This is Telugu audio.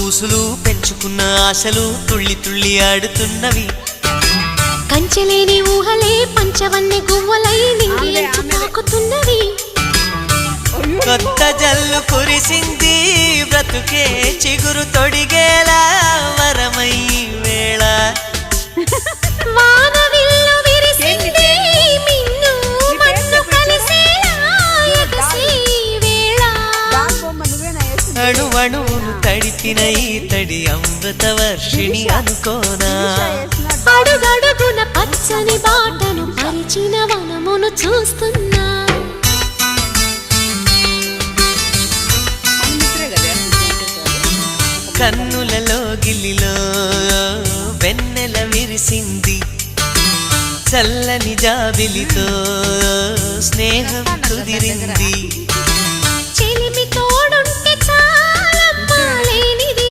ఊసులు పెంచుకున్న ఆశలు తుళ్ళి తుళ్ళి ఆడుతున్నవి కంచెలేని ఊహలే పంచవన్నె గువ్వలై నింగిలంచు తాకుతున్నవి కొత్త జల్లు కురిసింది బ్రతుకే చిగురు తొడిగేలా వరమై వేళ వానవిల్లు విరిసింది మిన్ను మన్ను కలిసేలా ఎగసి వేళ అణువణువును తడిపిన ఈ తడి అమృత వర్షిణి అనుకోనా అడుగడుగున పచ్చని బాటను పరిచిన వనమును చూస్తున్నా కన్నులలో గిల్లిలో వెన్నెల విరిసింది చల్లని జాబిలితో స్నేహం కుదిరింది